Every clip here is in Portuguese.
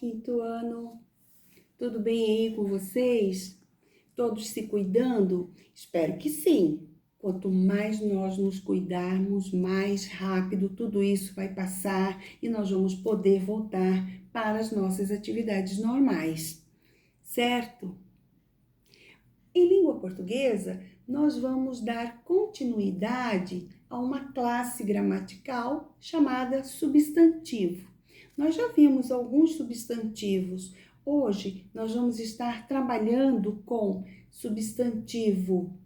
quinto ano. Tudo bem aí com vocês? Todos se cuidando? Espero que sim. Quanto mais nós nos cuidarmos, mais rápido tudo isso vai passar e nós vamos poder voltar para as nossas atividades normais, certo? Em língua portuguesa, nós vamos dar continuidade a uma classe gramatical chamada substantivo. Nós já vimos alguns substantivos. Hoje, nós vamos estar trabalhando com substantivo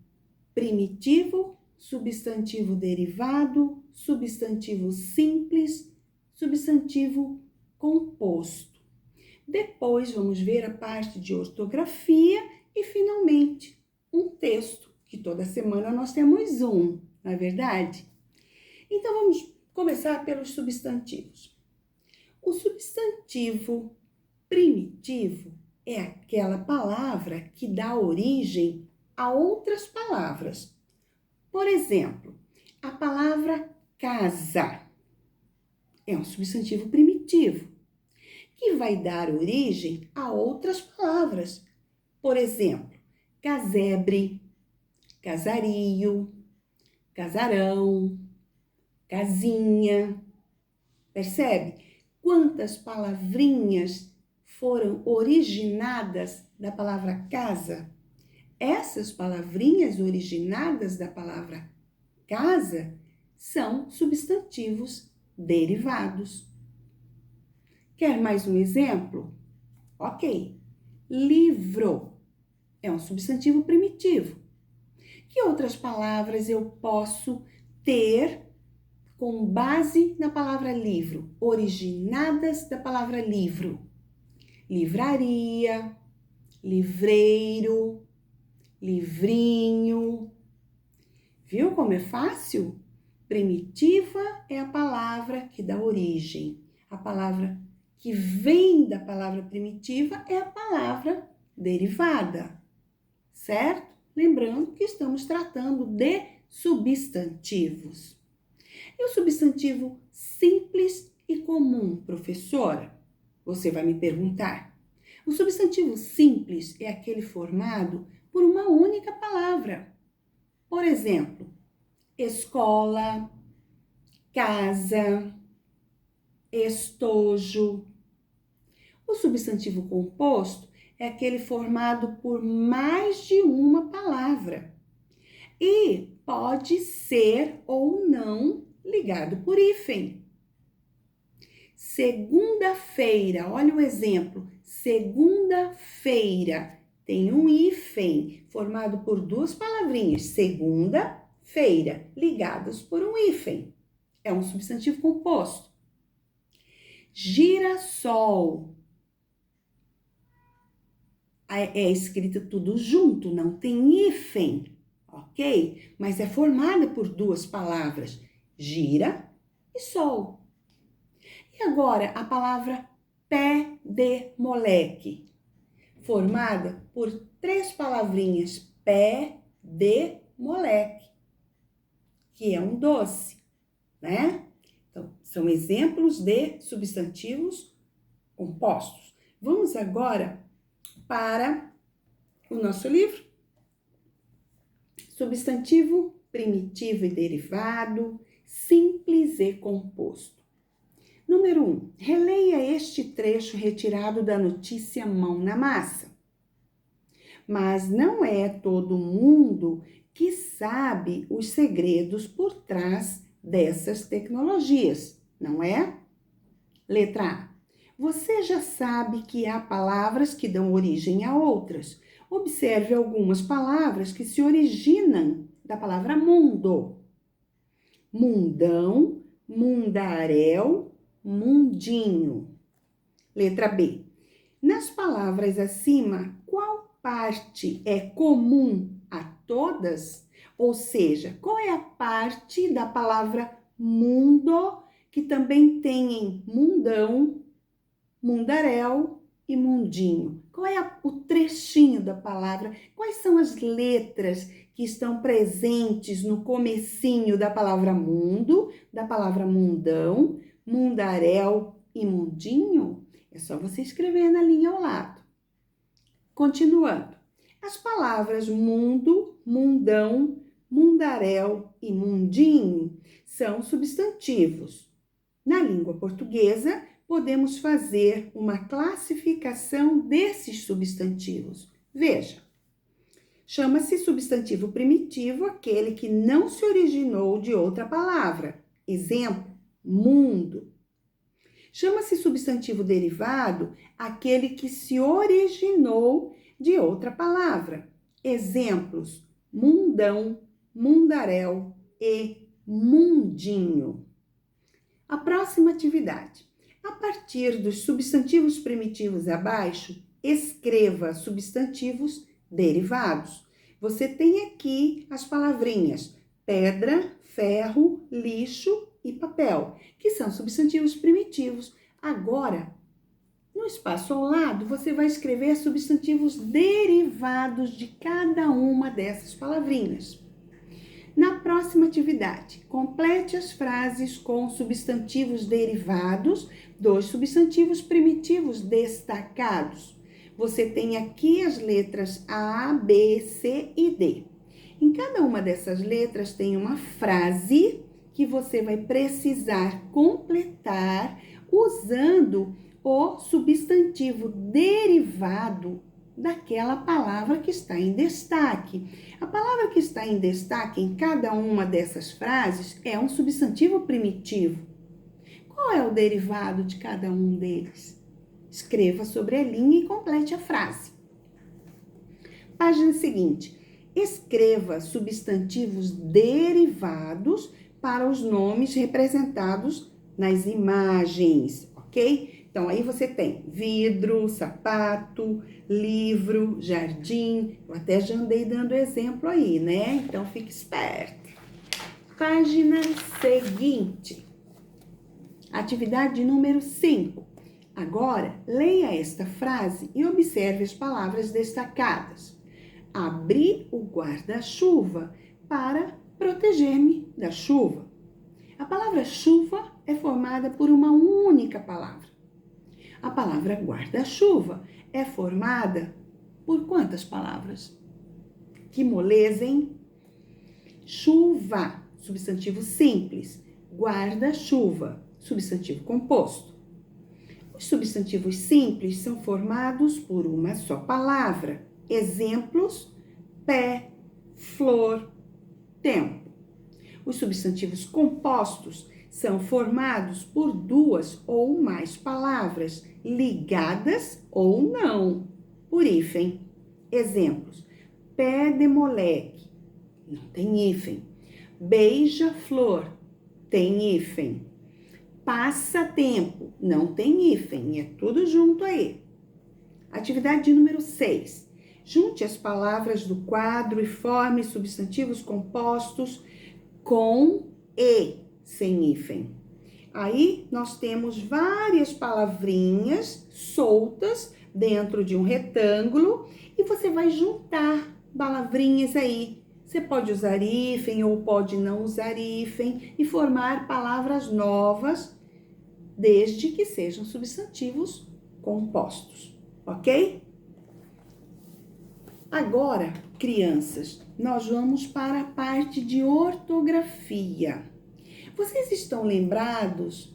primitivo, substantivo derivado, substantivo simples, substantivo composto. Depois, vamos ver a parte de ortografia e, finalmente, um texto, que toda semana nós temos um, não é verdade? Então, vamos começar pelos substantivos. O substantivo primitivo é aquela palavra que dá origem a outras palavras. Por exemplo, a palavra casa é um substantivo primitivo, que vai dar origem a outras palavras. Por exemplo, casebre, casario, casarão, casinha. Percebe quantas palavrinhas foram originadas da palavra casa? Essas palavrinhas originadas da palavra casa são substantivos derivados. Quer mais um exemplo? Ok. Livro é um substantivo primitivo. Que outras palavras eu posso ter com base na palavra livro, originadas da palavra livro? Livraria, livreiro, livrinho. Viu como é fácil? Primitiva é a palavra que dá origem. A palavra que vem da palavra primitiva é a palavra derivada, certo? Lembrando que estamos tratando de substantivos. E o substantivo simples e comum, professora? Você vai me perguntar. O substantivo simples é aquele formado por uma única palavra. Por exemplo, escola, casa, estojo. O substantivo composto é aquele formado por mais de uma palavra e pode ser ou não ligado por hífen. Segunda-feira, olha o exemplo. Segunda-feira tem um hífen formado por duas palavrinhas. Segunda-feira, ligadas por um hífen. É um substantivo composto. Girassol. É escrito tudo junto, não tem hífen, ok? Mas é formada por duas palavras, gira e sol. E agora a palavra pé de moleque, formada por três palavrinhas, pé de moleque, que é um doce, né? Então, são exemplos de substantivos compostos. Vamos agora para o nosso livro. Substantivo primitivo e derivado, simples e composto. Número 1. Releia este trecho retirado da notícia Mão na Massa. Mas não é todo mundo que sabe os segredos por trás dessas tecnologias, não é? Letra A. Você já sabe que há palavras que dão origem a outras. Observe algumas palavras que se originam da palavra mundo. Mundão, mundaréu, mundinho. Letra B. Nas palavras acima, qual parte é comum a todas? Ou seja, qual é a parte da palavra mundo que também tem em mundão, mundaréu e mundinho? Qual é o trechinho da palavra? Quais são as letras que estão presentes no comecinho da palavra mundo, da palavra mundão, mundaréu e mundinho? É só você escrever na linha ao lado. Continuando. As palavras mundo, mundão, mundaréu e mundinho são substantivos. Na língua portuguesa, podemos fazer uma classificação desses substantivos. Veja, chama-se substantivo primitivo aquele que não se originou de outra palavra. Exemplo, mundo. Chama-se substantivo derivado aquele que se originou de outra palavra. Exemplos, mundão, mundaréu e mundinho. A próxima atividade. A partir dos substantivos primitivos abaixo, escreva substantivos derivados. Você tem aqui as palavrinhas pedra, ferro, lixo e papel, que são substantivos primitivos. Agora, no espaço ao lado, você vai escrever substantivos derivados de cada uma dessas palavrinhas. Na próxima atividade, complete as frases com substantivos derivados dos substantivos primitivos destacados. Você tem aqui as letras A, B, C e D. Em cada uma dessas letras tem uma frase que você vai precisar completar usando o substantivo derivado daquela palavra que está em destaque. A palavra que está em destaque em cada uma dessas frases é um substantivo primitivo. Qual é o derivado de cada um deles? Escreva sobre a linha e complete a frase. Página seguinte. Escreva substantivos derivados para os nomes representados nas imagens, ok? Então, aí você tem vidro, sapato, livro, jardim. Eu até já andei dando exemplo aí, né? Então, fique esperto. Página seguinte. Atividade número 5. Agora, leia esta frase e observe as palavras destacadas. Abri o guarda-chuva para proteger-me da chuva. A palavra chuva é formada por uma única palavra. A palavra guarda-chuva é formada por quantas palavras? Que moleza, hein? Chuva, substantivo simples. Guarda-chuva, substantivo composto. Os substantivos simples são formados por uma só palavra. Exemplos, pé, flor, tempo. Os substantivos compostos são formados por duas ou mais palavras, ligadas ou não, por hífen. Exemplos, pé de moleque, não tem hífen. Beija-flor, tem hífen. Passatempo, não tem hífen, é tudo junto aí. Atividade número 6. Junte as palavras do quadro e forme substantivos compostos com e, sem hífen. Aí, nós temos várias palavrinhas soltas dentro de um retângulo e você vai juntar palavrinhas aí. Você pode usar hífen ou pode não usar hífen e formar palavras novas, desde que sejam substantivos compostos, ok? Agora, crianças, nós vamos para a parte de ortografia. Vocês estão lembrados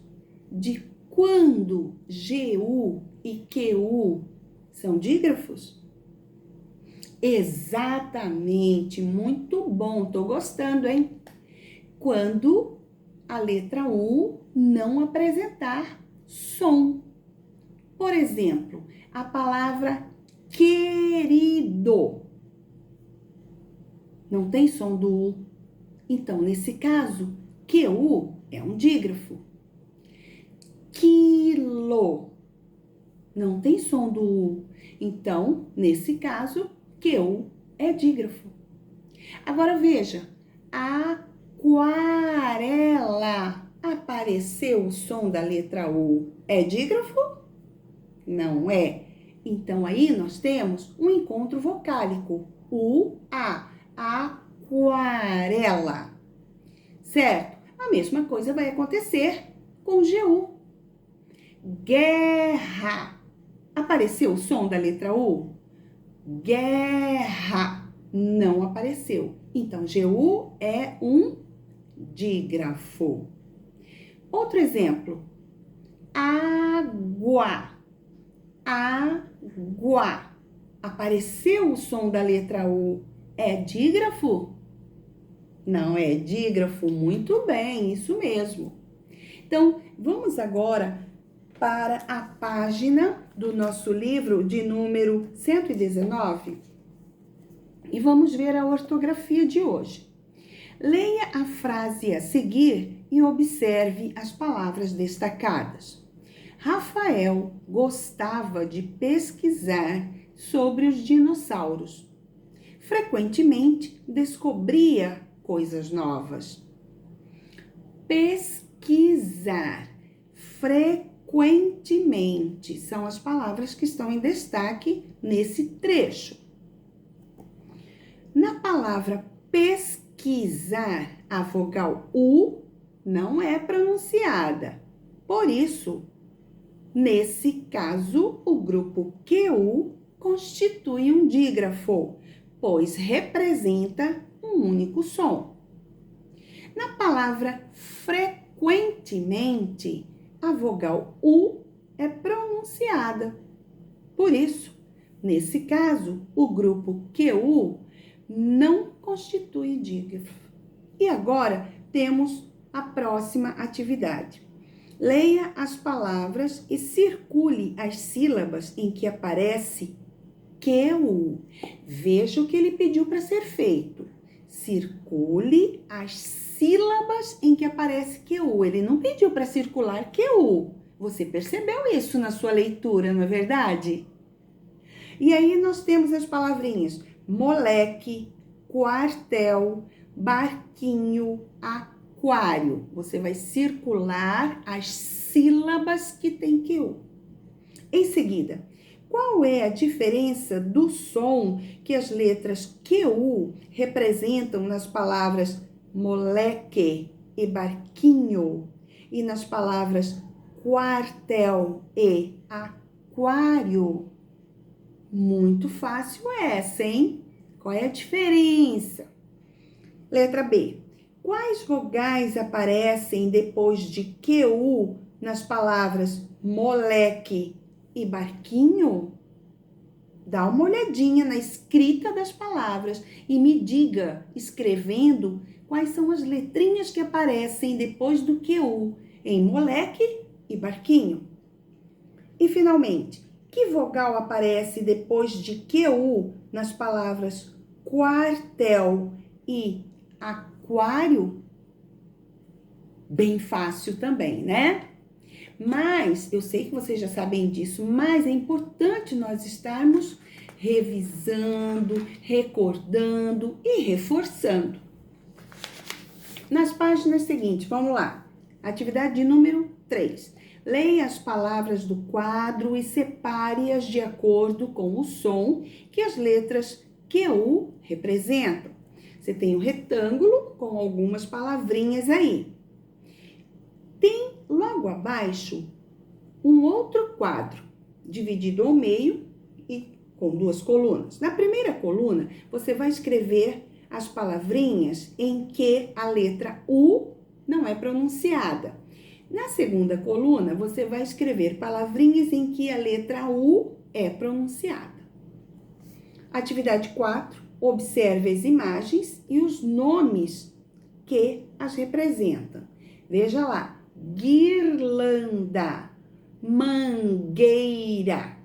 de quando GU e QU são dígrafos? Exatamente, muito bom, tô gostando, hein? Quando a letra U não apresentar som. Por exemplo, a palavra querido não tem som do U. Então, nesse caso, QU é um dígrafo. Quilo não tem som do U. Então, nesse caso, QU é dígrafo. Agora veja, aquarela. Apareceu o som da letra U. É dígrafo? Não é. Então, aí nós temos um encontro vocálico. U-A. Aquarela. Certo? A mesma coisa vai acontecer com GU. Guerra. Apareceu o som da letra U? Guerra. Não apareceu. Então, GU é um dígrafo. Outro exemplo. Água. Água. Apareceu o som da letra U. É dígrafo? Não é dígrafo. Muito bem, isso mesmo. Então, vamos agora para a página do nosso livro de número 119 e vamos ver a ortografia de hoje. Leia a frase a seguir e observe as palavras destacadas. Rafael gostava de pesquisar sobre os dinossauros. Frequentemente descobria coisas novas. Pesquisar. Frequentemente são as palavras que estão em destaque nesse trecho. Na palavra pesquisar, a vogal U não é pronunciada. Por isso, nesse caso, o grupo QU constitui um dígrafo, pois representa um único som. Na palavra frequentemente, a vogal U é pronunciada. Por isso, nesse caso, o grupo QU não constitui dígrafo. E agora temos a próxima atividade. Leia as palavras e circule as sílabas em que aparece QU. Veja o que ele pediu para ser feito. Circule as sílabas em que aparece QU. Ele não pediu para circular QU. Você percebeu isso na sua leitura, não é verdade? E aí nós temos as palavrinhas moleque, quartel, barquinho, aquário. Você vai circular as sílabas que tem QU. Em seguida, qual é a diferença do som que as letras QU representam nas palavras moleque e barquinho e nas palavras quartel e aquário? Muito fácil essa, hein? Qual é a diferença? Letra B. Quais vogais aparecem depois de QU nas palavras moleque e barquinho? Dá uma olhadinha na escrita das palavras e me diga, escrevendo, quais são as letrinhas que aparecem depois do QU em moleque e barquinho. E, finalmente, que vogal aparece depois de QU nas palavras quartel e aquário? Bem fácil também, né? Mas, eu sei que vocês já sabem disso, mas é importante nós estarmos revisando, recordando e reforçando. Nas páginas seguintes, vamos lá. Atividade número 3. Leia as palavras do quadro e separe-as de acordo com o som que as letras QU representam. Você tem um retângulo com algumas palavrinhas aí. Tem logo abaixo um outro quadro, dividido ao meio e com duas colunas. Na primeira coluna, você vai escrever as palavrinhas em que a letra U não é pronunciada. Na segunda coluna, você vai escrever palavrinhas em que a letra U é pronunciada. Atividade 4. Observe as imagens e os nomes que as representam. Veja lá. Guirlanda, mangueira.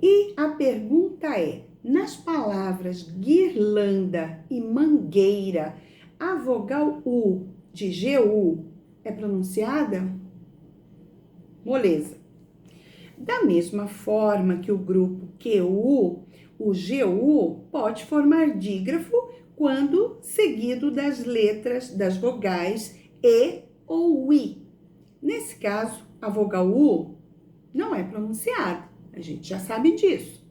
E a pergunta é, nas palavras guirlanda e mangueira, a vogal U de GU é pronunciada? Moleza. Da mesma forma que o grupo QU, o GU pode formar dígrafo quando seguido das letras das vogais E ou I. Nesse caso, a vogal U não é pronunciada. A gente já sabe disso.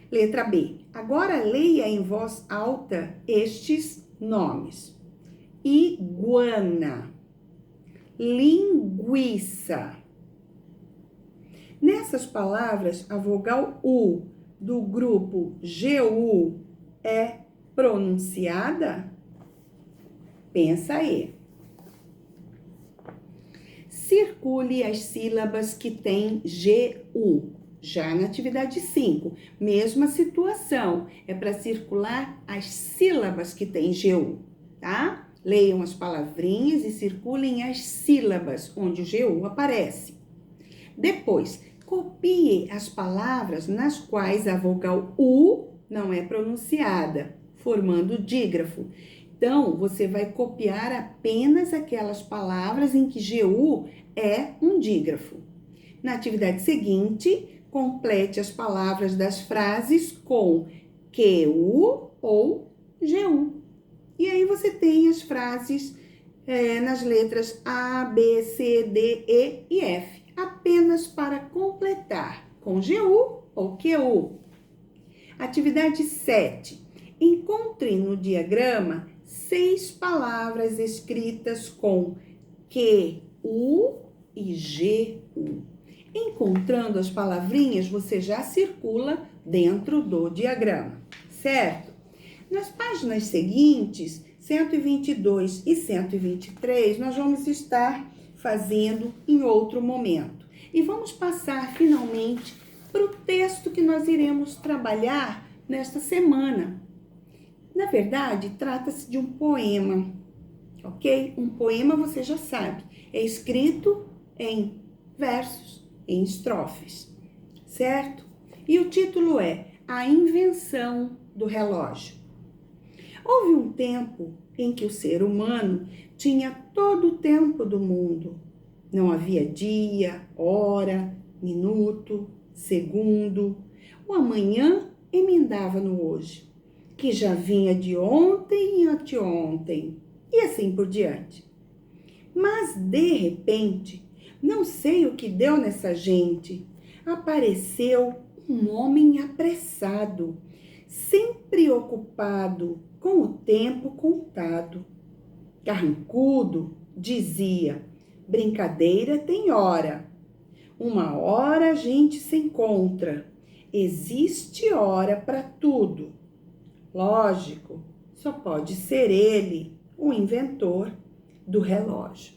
Letra B. Agora leia em voz alta estes nomes. Iguana, linguiça, Nessas palavras, a vogal U do grupo GU é pronunciada? Pensa aí. Circule as sílabas que têm GU. Já na atividade 5, mesma situação. É para circular as sílabas que têm GU, tá? Leiam as palavrinhas e circulem as sílabas onde o GU aparece. Depois, copie as palavras nas quais a vogal U não é pronunciada, formando o dígrafo. Então, você vai copiar apenas aquelas palavras em que GU é um dígrafo. Na atividade seguinte, complete as palavras das frases com QU ou GU. E aí você tem as frases nas letras A, B, C, D, E e F, apenas para completar com GU ou QU. Atividade 7. Encontre no diagrama 6 palavras escritas com QU e GU. Encontrando as palavrinhas, você já circula dentro do diagrama, certo? Nas páginas seguintes, 122 e 123, nós vamos estar fazendo em outro momento. E vamos passar finalmente para o texto que nós iremos trabalhar nesta semana. Na verdade, trata-se de um poema, ok? Um poema, você já sabe, é escrito em versos, em estrofes, certo? E o título é A Invenção do Relógio. Houve um tempo em que o ser humano tinha todo o tempo do mundo. Não havia dia, hora, minuto, segundo. O amanhã emendava no hoje, que já vinha de ontem e anteontem, e assim por diante. Mas, de repente, não sei o que deu nessa gente, apareceu um homem apressado, sempre ocupado com o tempo contado. Carrancudo dizia: brincadeira tem hora, uma hora a gente se encontra, existe hora para tudo. Lógico, só pode ser ele, o inventor do relógio.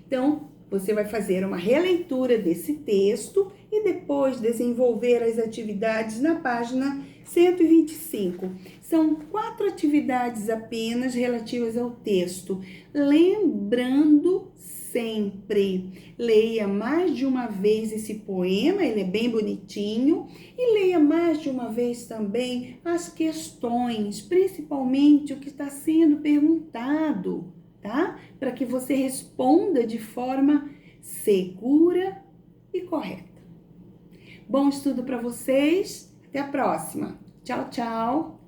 Então, você vai fazer uma releitura desse texto e depois desenvolver as atividades na página 125. São 4 atividades apenas relativas ao texto. Lembrando sempre, leia mais de uma vez esse poema, ele é bem bonitinho, e leia mais de uma vez também as questões, principalmente o que está sendo perguntado, tá? Para que você responda de forma segura e correta. Bom estudo para vocês. Até a próxima. Tchau, tchau.